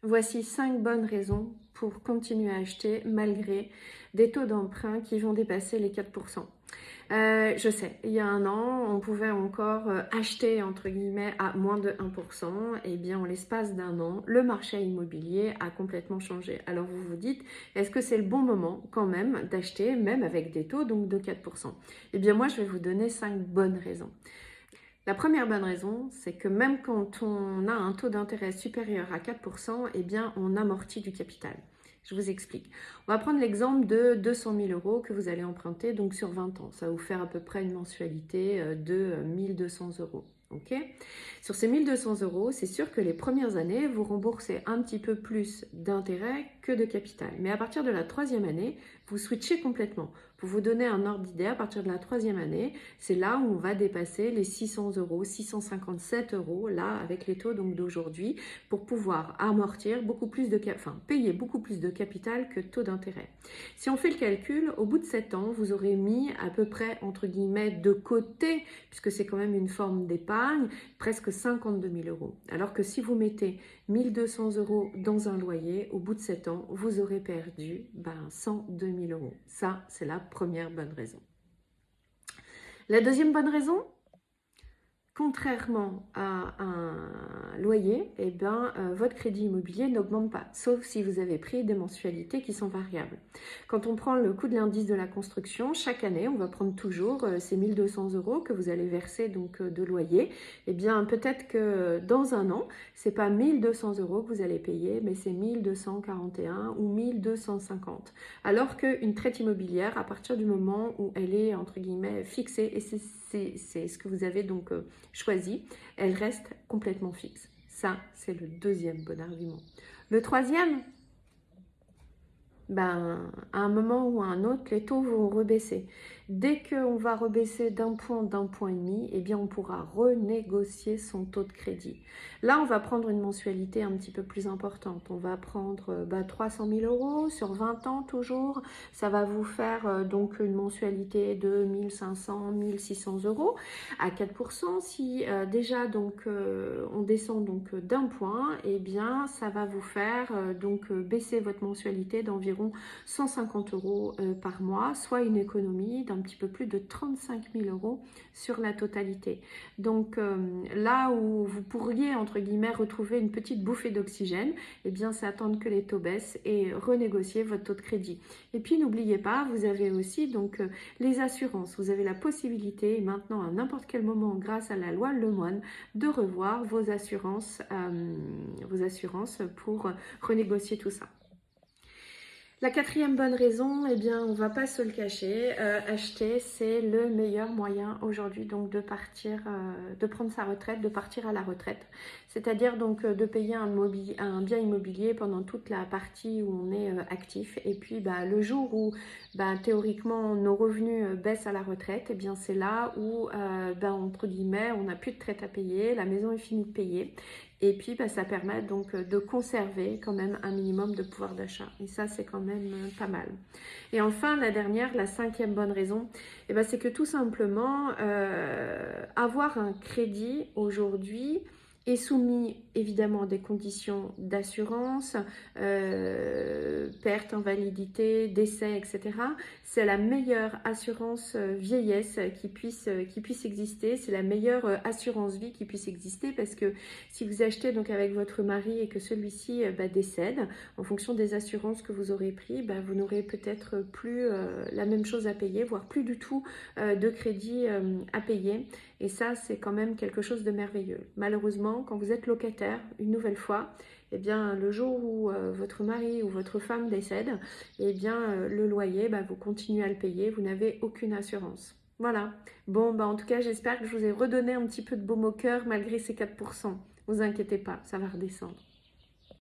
Voici 5 bonnes raisons pour continuer à acheter malgré des taux d'emprunt qui vont dépasser les 4%. Je sais, il y a un an, on pouvait encore acheter entre guillemets à moins de 1%. Et bien, en l'espace d'un an, le marché immobilier a complètement changé. Alors vous vous dites, est-ce que c'est le bon moment quand même d'acheter, même avec des taux donc de 4%? Eh bien moi, je vais vous donner 5 bonnes raisons. La première bonne raison, c'est que même quand on a un taux d'intérêt supérieur à 4%, eh bien, on amortit du capital. Je vous explique. On va prendre l'exemple de 200 000 euros que vous allez emprunter donc sur 20 ans. Ça va vous faire à peu près une mensualité de 1 200 euros. Okay, sur ces 1 200 euros, c'est sûr que les premières années, vous remboursez un petit peu plus d'intérêt que de capital. Mais à partir de la troisième année, vous switchez complètement. Pour vous donner un ordre d'idée, à partir de la troisième année, c'est là où on va dépasser les 600 euros, 657 euros, là, avec les taux d'aujourd'hui, pour pouvoir amortir beaucoup plus de, payer beaucoup plus de capital que taux d'intérêt. Si on fait le calcul, au bout de 7 ans, vous aurez mis à peu près, entre guillemets, de côté, puisque c'est quand même une forme d'épargne, presque 52 000 euros. Alors que si vous mettez 1 200 euros dans un loyer, au bout de 7 ans, vous aurez perdu 102 000 euros. Ça, c'est la première bonne raison. La deuxième bonne raison, contrairement à un loyer, eh bien, votre crédit immobilier n'augmente pas, sauf si vous avez pris des mensualités qui sont variables. Quand on prend le coût de l'indice de la construction, chaque année, on va prendre toujours ces 1 200 euros que vous allez verser donc de loyer. Eh bien, peut-être que dans un an, c'est pas 1 200 euros que vous allez payer, mais c'est 1 241 ou 1 250. Alors qu'une traite immobilière, à partir du moment où elle est entre guillemets fixée, et c'est ce que vous avez donc choisi, elle reste complètement fixe. Ça, c'est le deuxième bon argument. Le troisième, à un moment ou à un autre, les taux vont rebaisser. Dès qu'on va rebaisser d'un point et demi, eh bien, on pourra renégocier son taux de crédit. Là, on va prendre une mensualité un petit peu plus importante. On va prendre 300 000 euros sur 20 ans toujours. Ça va vous faire donc une mensualité de 1 500, 1 600 euros à 4%. Si déjà donc on descend donc d'un point, eh bien, ça va vous faire baisser votre mensualité d'environ 150 euros par mois, soit une économie d'un petit peu plus de 35 000 euros sur la totalité. Donc là où vous pourriez entre guillemets retrouver une petite bouffée d'oxygène, eh bien c'est attendre que les taux baissent et renégocier votre taux de crédit. Et puis n'oubliez pas, vous avez aussi donc les assurances. Vous avez la possibilité maintenant à n'importe quel moment grâce à la loi Lemoine de revoir vos assurances pour renégocier tout ça. La quatrième bonne raison, eh bien, on ne va pas se le cacher, acheter, c'est le meilleur moyen aujourd'hui donc de partir, de prendre sa retraite, de partir à la retraite. C'est-à-dire donc de payer un bien immobilier pendant toute la partie où on est actif. Et puis le jour où théoriquement nos revenus baissent à la retraite, eh bien c'est là où entre guillemets on n'a plus de traite à payer, la maison est finie de payer. Et puis, ça permet donc de conserver quand même un minimum de pouvoir d'achat. Et ça, c'est quand même pas mal. Et enfin, la cinquième bonne raison, c'est que tout simplement, avoir un crédit aujourd'hui est soumis évidemment à des conditions d'assurance, perte, invalidité, décès, etc. C'est la meilleure assurance vieillesse qui puisse exister. C'est la meilleure assurance vie qui puisse exister parce que si vous achetez donc avec votre mari et que celui-ci décède, en fonction des assurances que vous aurez pris, vous n'aurez peut-être plus la même chose à payer, voire plus du tout de crédit à payer. Et ça, c'est quand même quelque chose de merveilleux. Malheureusement, quand vous êtes locataire, une nouvelle fois, eh bien, le jour où votre mari ou votre femme décède, eh bien, le loyer, vous continuez à le payer, vous n'avez aucune assurance. Voilà. Bon, en tout cas, j'espère que je vous ai redonné un petit peu de baume au cœur malgré ces 4%. Ne vous inquiétez pas, ça va redescendre.